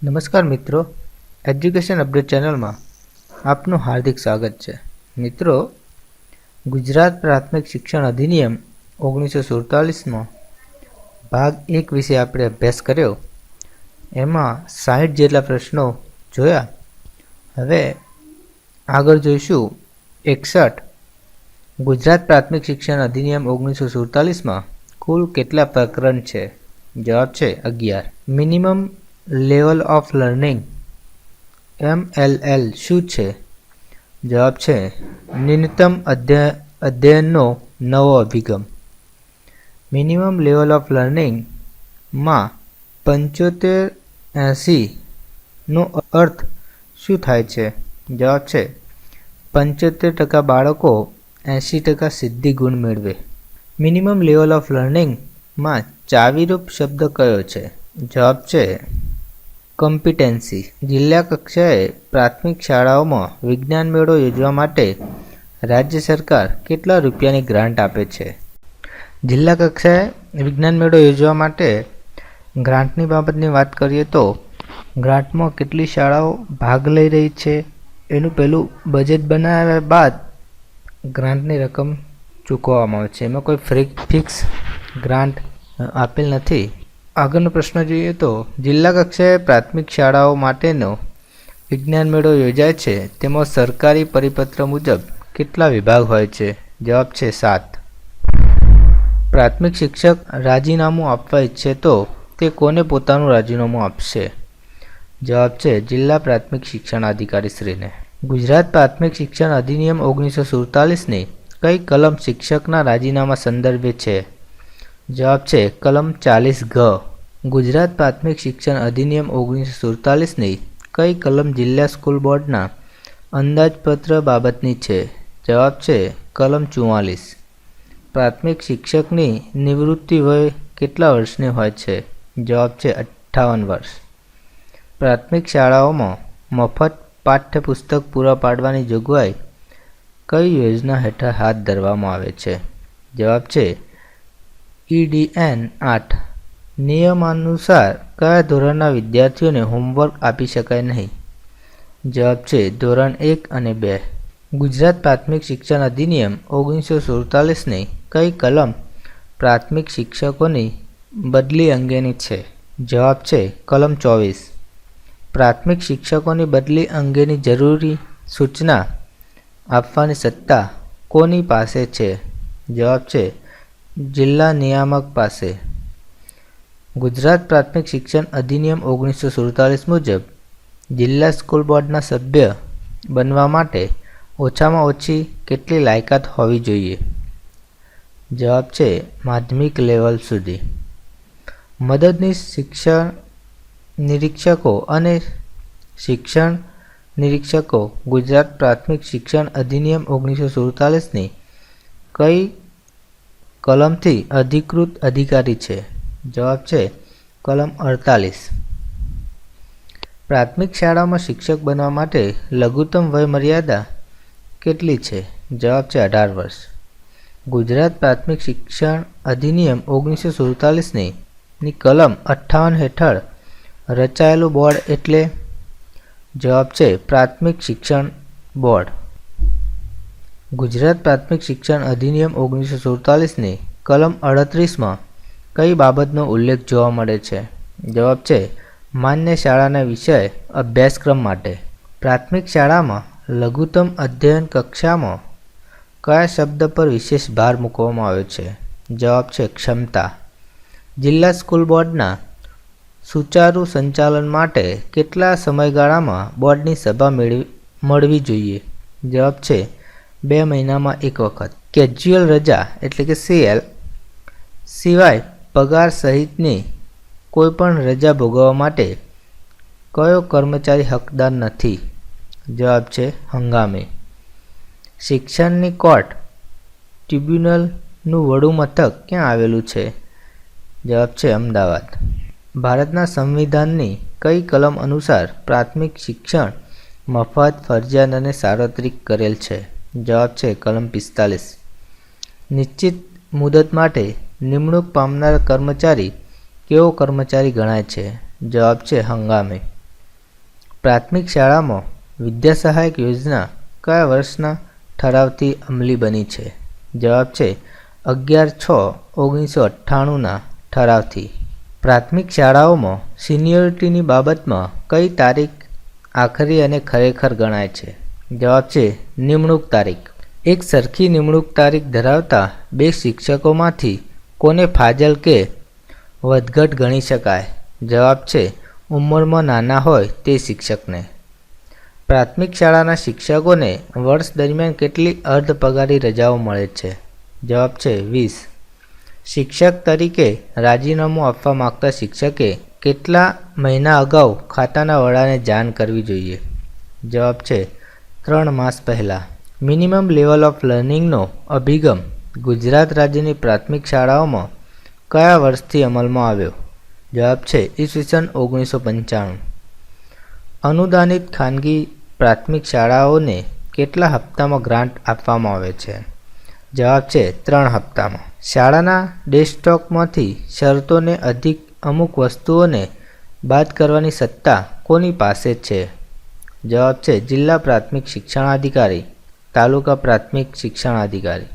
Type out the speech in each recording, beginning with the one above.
નમસ્કાર મિત્રો, education update ચેનલમાં આપનું હાર્દિક સ્વાગત છે. મિત્રો, ગુજરાત પ્રાથમિક શિક્ષણ અધિનિયમ 1947માં ભાગ 1 વિશે આપણે અભ્યાસ કર્યો. એમાં 60 જેટલા પ્રશ્નો જોયા. હવે આગળ જોઈશું 61. ગુજરાત પ્રાથમિક શિક્ષણ અધિનિયમ 1947માં કુલ કેટલા પ્રકરણ છે? જવાબ છે 11. Minimum level of learning MLL શું છે? જવાબ છે ન્યૂનતમ અધ્યયનનો નવો અભિગમ. મિનિમમ લેવલ ઓફ લર્નિંગમાં 75-80નો અર્થ શું થાય છે? જવાબ છે 75% બાળકો 80% સિદ્ધિ ગુણ મેળવે. મિનિમમ લેવલ ઓફ લર્નિંગમાં ચાવીરૂપ શબ્દ કયો છે? જવાબ છે કોમ્પિટન્સી. જિલ્લા કક્ષાએ પ્રાથમિક શાળાઓમાં વિજ્ઞાન મેળો યોજવા માટે રાજ્ય સરકાર કેટલા રૂપિયાની ગ્રાન્ટ આપે છે? જિલ્લા કક્ષાએ વિજ્ઞાન મેળો યોજવા માટે ગ્રાન્ટની બાબતની વાત કરીએ તો ગ્રાન્ટમાં કેટલી શાળાઓ ભાગ લઈ રહી છે એનું પહેલું બજેટ બનાવ્યા બાદ ગ્રાન્ટની રકમ ચૂકવવામાં આવે છે. એમાં કોઈ ફિક્સ ગ્રાન્ટ આપેલ નથી. આગળનો પ્રશ્ન જોઈએ તો જિલ્લા કક્ષાએ પ્રાથમિક શાળાઓ માટેનો વિજ્ઞાન મેળો યોજાય છે તેમાં સરકારી પરિપત્ર મુજબ કેટલા વિભાગ હોય છે? જવાબ છે 7. પ્રાથમિક શિક્ષક રાજીનામું આપવા ઈચ્છે તો તે કોને પોતાનું રાજીનામું આપશે? જવાબ છે જિલ્લા પ્રાથમિક શિક્ષણાધિકારીશ્રીને. ગુજરાત પ્રાથમિક શિક્ષણ અધિનિયમ 1947ની કઈ કલમ શિક્ષકના રાજીનામા સંદર્ભે છે? જવાબ છે કલમ 40(ઘ). ગુજરાત પ્રાથમિક શિક્ષણ અધિનિયમ 1947ની કઈ કલમ જિલ્લા સ્કૂલ બોર્ડના અંદાજપત્ર બાબતની છે? જવાબ છે કલમ 44. પ્રાથમિક શિક્ષકની નિવૃત્તિ વય કેટલા વર્ષની હોય છે? જવાબ છે 58 વર્ષ. પ્રાથમિક શાળાઓમાં મફત પાઠ્યપુસ્તક પૂરા પાડવાની જોગવાઈ કઈ યોજના હેઠળ હાથ ધરવામાં આવે છે? જવાબ છે EDN 8. નિયમાનુસાર કયા ધોરણના વિદ્યાર્થીઓને હોમવર્ક આપી શકાય નહીં? જવાબ છે ધોરણ 1 અને 2. ગુજરાત પ્રાથમિક શિક્ષણ અધિનિયમ 1947ની કઈ કલમ પ્રાથમિક શિક્ષકોની બદલી અંગેની છે? જવાબ છે કલમ 24. પ્રાથમિક શિક્ષકોની બદલી અંગેની જરૂરી સૂચના આપવાની સત્તા કોની પાસે છે? જવાબ છે જિલ્લા નિયામક પાસે. ગુજરાત પ્રાથમિક શિક્ષણ અધિનિયમ 1947 મુજબ જિલ્લા સ્કૂલ બોર્ડના સભ્ય બનવા માટે ઓછામાં ઓછી કેટલી લાયકાત હોવી જોઈએ? જવાબ છે માધ્યમિક લેવલ સુધી. મદદનીશ શિક્ષણ નિરીક્ષકો અને શિક્ષણ નિરીક્ષકો ગુજરાત પ્રાથમિક શિક્ષણ અધિનિયમ 1947ની કઈ કલમથી અધિકૃત અધિકારી છે? જવાબ છે કલમ 48. પ્રાથમિક શાળામાં શિક્ષક બનવા માટે લઘુત્તમ વય મર્યાદા કેટલી છે? જવાબ છે 18 વર્ષ. ગુજરાત પ્રાથમિક શિક્ષણ અધિનિયમ 1947ની કલમ 58 હેઠળ રચાયેલું બોર્ડ એટલે? જવાબ છે પ્રાથમિક શિક્ષણ બોર્ડ. ગુજરાત પ્રાથમિક શિક્ષણ અધિનિયમ 1947ની કલમ 38માં કઈ બાબતનો ઉલ્લેખ જોવા મળે છે? જવાબ છે માન્ય શાળાના વિષય અભ્યાસક્રમ માટે. પ્રાથમિક શાળામાં લઘુત્તમ અધ્યયન કક્ષામાં કયા શબ્દ પર વિશેષ ભાર મૂકવામાં આવ્યો છે? જવાબ છે ક્ષમતા. જિલ્લા સ્કૂલ બોર્ડના સુચારુ સંચાલન માટે કેટલા સમયગાળામાં બોર્ડની સભા મળવી જોઈએ? જવાબ છે 2 મહિનામાં એક વખત. કેઝ્યુઅલ રજા એટલે કે CL સિવાય પગાર સહિતની કોઈપણ રજા ભોગવવા માટે કયો કર્મચારી હકદાર નથી? જવાબ છે હંગામી. શિક્ષણની કોર્ટ ટ્રિબ્યુનલનું વડું મથક ક્યાં આવેલું છે? જવાબ છે અમદાવાદ. ભારતના સંવિધાનની કઈ કલમ અનુસાર પ્રાથમિક શિક્ષણ મફત, ફરજિયાત અને સાર્વત્રિક કરેલ છે? જવાબ છે કલમ 45. નિશ્ચિત મુદત માટે નિમણૂક પામનાર કર્મચારી કેવો કર્મચારી ગણાય છે? જવાબ છે હંગામી. પ્રાથમિક શાળામાં વિદ્યા સહાયક યોજના કયા વર્ષના ઠરાવથી અમલી બની છે? જવાબ છે 11/6/1998ના ઠરાવથી. પ્રાથમિક શાળાઓમાં સિનિયોરિટીની બાબતમાં કઈ તારીખ આખરી અને ખરેખર ગણાય છે? જવાબ છે નિમણૂક તારીખ. એક સરખી નિમણૂક તારીખ ધરાવતા બે શિક્ષકોમાંથી કોને ફાજલ કે વધઘટ ગણી શકાય? જવાબ છે ઉંમરમાં નાના હોય તે શિક્ષકને. પ્રાથમિક શાળાના શિક્ષકોને વર્ષ દરમિયાન કેટલી અર્ધ પગારી રજાઓ મળે છે? જવાબ છે 20. શિક્ષક તરીકે રાજીનામું આપવા માંગતા શિક્ષકે કેટલા મહિના અગાઉ ખાતાના વડાને જાણ કરવી જોઈએ? જવાબ છે 3 માસ પહેલાં. મિનિમમ લેવલ ઓફ લર્નિંગનો અભિગમ ગુજરાત રાજ્યની પ્રાથમિક શાળાઓમાં કયા વર્ષથી અમલમાં આવ્યો? જવાબ છે ઈસવીસન 1995. અનુદાનિત ખાનગી પ્રાથમિક શાળાઓને કેટલા હપ્તામાં ગ્રાન્ટ આપવામાં આવે છે? જવાબ છે 3 હપ્તામાં. શાળાના ડેસ્કટોપમાંથી શરતોને અમુક વસ્તુઓને બાદ કરવાની સત્તા કોની પાસે છે? જવાબ છે જિલ્લા પ્રાથમિક શિક્ષણાધિકારી, તાલુકા પ્રાથમિક શિક્ષણાધિકારી.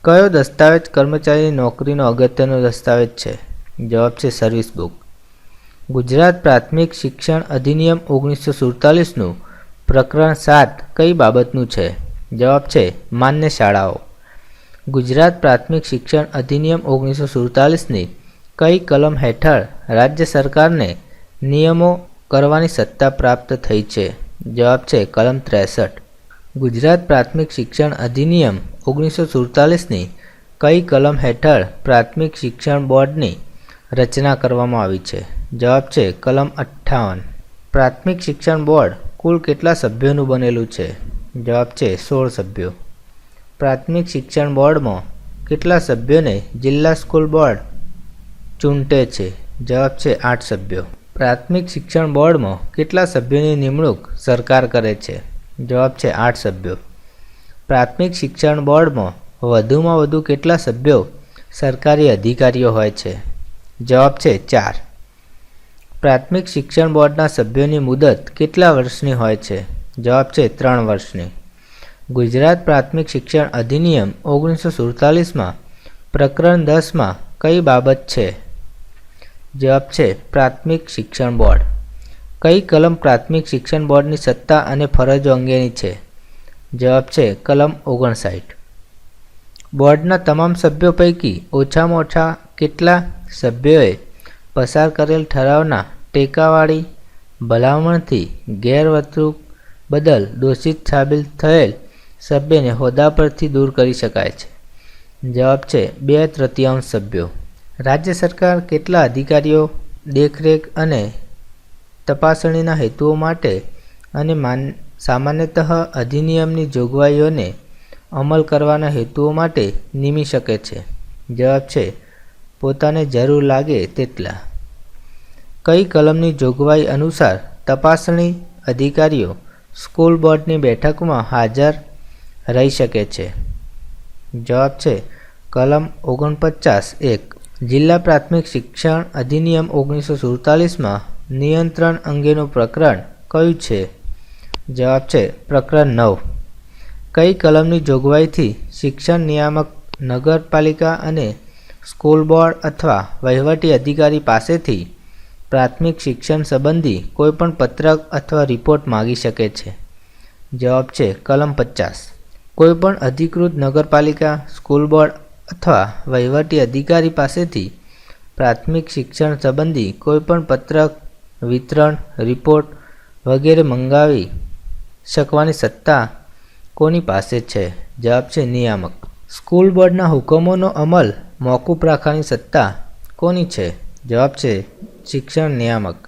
કયો દસ્તાવેજ કર્મચારીની નોકરીનો અગત્યનો દસ્તાવેજ છે? જવાબ છે સર્વિસ બુક. ગુજરાત પ્રાથમિક શિક્ષણ અધિનિયમ 1947નું પ્રકરણ 7 કઈ બાબતનું છે? જવાબ છે માન્ય શાળાઓ. ગુજરાત પ્રાથમિક શિક્ષણ અધિનિયમ 1947ની કઈ કલમ હેઠળ રાજ્ય સરકારને નિયમો કરવાની સત્તા પ્રાપ્ત થઈ છે? જવાબ છે કલમ 63. ગુજરાત પ્રાથમિક શિક્ષણ અધિનિયમ 1947ની કઈ કલમ હેઠળ પ્રાથમિક શિક્ષણ બોર્ડની રચના કરવામાં આવી છે? જવાબ છે કલમ 58. પ્રાથમિક શિક્ષણ બોર્ડ કુલ કેટલા સભ્યોનું બનેલું છે? જવાબ છે 16 સભ્યો. પ્રાથમિક શિક્ષણ બોર્ડમાં કેટલા સભ્યોને જિલ્લા સ્કૂલ બોર્ડ ચૂંટે છે? જવાબ છે 8 સભ્યો. પ્રાથમિક શિક્ષણ બોર્ડમાં કેટલા સભ્યોની નિમણૂક સરકાર કરે છે? જવાબ છે 8 સભ્યો. પ્રાથમિક શિક્ષણ બોર્ડમાં વધુમાં વધુ કેટલા સભ્યો સરકારી અધિકારીઓ હોય છે? જવાબ છે 4. પ્રાથમિક શિક્ષણ બોર્ડના સભ્યોની મુદત કેટલા વર્ષની હોય છે? જવાબ છે 3 વર્ષની. ગુજરાત પ્રાથમિક શિક્ષણ અધિનિયમ 1947માં પ્રકરણ 10માં કઈ બાબત છે? જવાબ છે પ્રાથમિક શિક્ષણ બોર્ડ. કઈ કલમ પ્રાથમિક શિક્ષણ બોર્ડની સત્તા અને ફરજો અંગેની છે? જવાબ છે કલમ 59. બોર્ડના તમામ સભ્યો પૈકી ઓછામાં ઓછા કેટલા સભ્યોએ પસાર કરેલ ઠરાવના ટેકાવાળી ભલામણથી ગેરવર્તણૂક બદલ દોષિત સાબિત થયેલ સભ્યને હોદ્દા પરથી દૂર કરી શકાય છે? જવાબ છે 2/3 સભ્યો. રાજ્ય સરકાર કેટલા અધિકારીઓ દેખરેખ અને તપાસણીના હેતુઓ માટે અને સામાન્યતઃ અધિનિયમની જોગવાઈઓને અમલ કરવાના હેતુઓ માટે નિમી શકે છે? જવાબ છે પોતાને જરૂર લાગે તેટલા. કઈ કલમની જોગવાઈ અનુસાર તપાસણી અધિકારીઓ સ્કૂલ બોર્ડની બેઠકમાં હાજર રહી શકે છે? જવાબ છે કલમ 49(1). જિલ્લા પ્રાથમિક શિક્ષણ અધિનિયમ 1947માં નિયંત્રણ અંગેનું પ્રકરણ કયું છે? જવાબ છે પ્રકરણ 9. કઈ કલમની જોગવાઈથી શિક્ષણ નિયામક નગરપાલિકા અને સ્કૂલ બોર્ડ અથવા વહીવટી અધિકારી પાસેથી પ્રાથમિક શિક્ષણ સંબંધી કોઈપણ પત્રક અથવા રિપોર્ટ માગી શકે છે? જવાબ છે કલમ 50. કોઈપણ અધિકૃત નગરપાલિકા, સ્કૂલ બોર્ડ અથવા વહીવટી અધિકારી પાસેથી પ્રાથમિક શિક્ષણ સંબંધી કોઈપણ પત્રક, વિતરણ, રિપોર્ટ વગેરે મંગાવી શકવાની સત્તા કોની પાસે છે? જવાબ છે નિયામક. સ્કૂલ બોર્ડના હુકમોનો અમલ મોકૂફ રાખવાની સત્તા કોની છે? જવાબ છે શિક્ષણ નિયામક.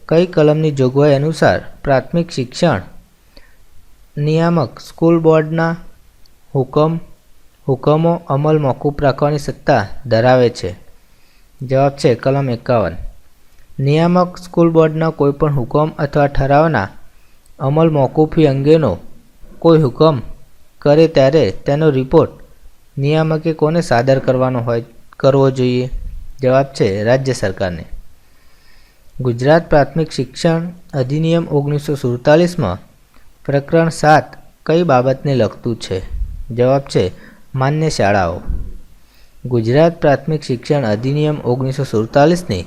કઈ કલમની જોગવાઈ અનુસાર પ્રાથમિક શિક્ષણ નિયામક સ્કૂલ બોર્ડના હુકમો અમલ મોકૂફ રાખવાની સત્તા ધરાવે છે? જવાબ છે કલમ 51. નિયામક સ્કૂલ બોર્ડના કોઈપણ હુકમ અથવા ઠરાવના અમલ મોકૂફી અંગેનો કોઈ હુકમ કરે ત્યારે તેનો રિપોર્ટ નિયામકે કોને સાદર કરવો જોઈએ? જવાબ છે રાજ્ય સરકારને. ગુજરાત પ્રાથમિક શિક્ષણ અધિનિયમ 1947માં પ્રકરણ 7 કઈ બાબતને લગતું છે? જવાબ છે માન્ય શાળાઓ. ગુજરાત પ્રાથમિક શિક્ષણ અધિનિયમ 1947ની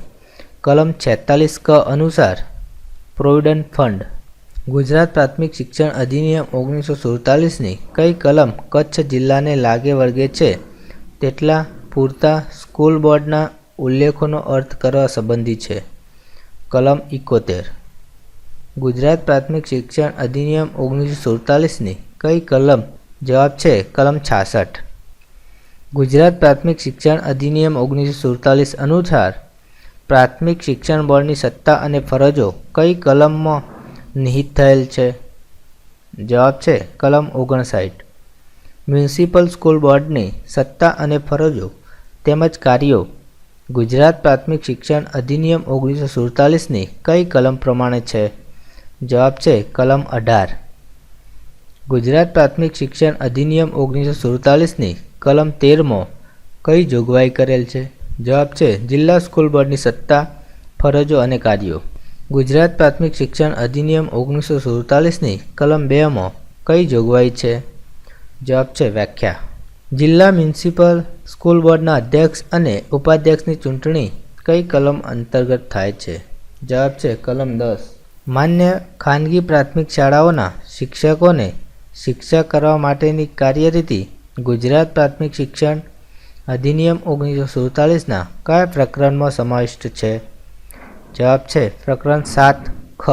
કલમ 46 ક અનુસાર પ્રોવિડન્ટ ફંડ. ગુજરાત પ્રાથમિક શિક્ષણ અધિનિયમ 1947ની કઈ કલમ કચ્છ જિલ્લાને લાગે વળગે છે તેટલા પૂરતા સ્કૂલ બોર્ડના ઉલ્લેખોનો અર્થ કરવા સંબંધી છે? કલમ 71. ગુજરાત પ્રાથમિક શિક્ષણ અધિનિયમ 1947ની કઈ કલમ? જવાબ છે કલમ 66. ગુજરાત પ્રાથમિક શિક્ષણ અધિનિયમ 1947 અનુસાર પ્રાથમિક શિક્ષણ બોર્ડની સત્તા અને ફરજો કઈ કલમમાં નિહિત થયેલ છે? જવાબ છે કલમ 59. મ્યુનિસિપલ સ્કૂલ બોર્ડની સત્તા અને ફરજો તેમજ કાર્યો ગુજરાત પ્રાથમિક શિક્ષણ અધિનિયમ 1947ની કઈ કલમ પ્રમાણે છે? જવાબ છે કલમ 18. ગુજરાત પ્રાથમિક શિક્ષણ અધિનિયમ 1947ની કલમ 13માં કઈ જોગવાઈ કરેલ છે? જવાબ છે જિલ્લા સ્કૂલ બોર્ડની સત્તા, ફરજો અને કાર્યો. ગુજરાત પ્રાથમિક શિક્ષણ અધિનિયમ 1947ની કલમ 2માં કઈ જોગવાઈ છે? જવાબ છે વ્યાખ્યા. જિલ્લા મ્યુનિસિપલ સ્કૂલ બોર્ડના અધ્યક્ષ અને ઉપાધ્યક્ષની ચૂંટણી કઈ કલમ અંતર્ગત થાય છે? જવાબ છે કલમ 10. માન્ય ખાનગી પ્રાથમિક શાળાઓના શિક્ષકોને શિક્ષા કરવા માટેની કાર્યરીતિ ગુજરાત પ્રાથમિક શિક્ષણ અધિનિયમ 1947ના કયા પ્રકરણમાં સમાવિષ્ટ છે? જવાબ છે પ્રકરણ 7 ખ.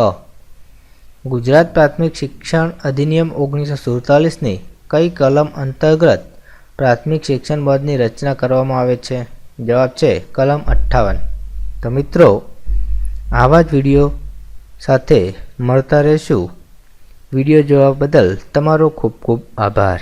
ગુજરાત પ્રાથમિક શિક્ષણ અધિનિયમ 1947ની કઈ કલમ અંતર્ગત પ્રાથમિક શિક્ષણ બોર્ડની રચના કરવામાં આવે છે? જવાબ છે કલમ 58. તો મિત્રો, આવા જ વિડીયો સાથે મળતા રહેશું. વિડીયો જોવા બદલ તમારો ખૂબ ખૂબ આભાર.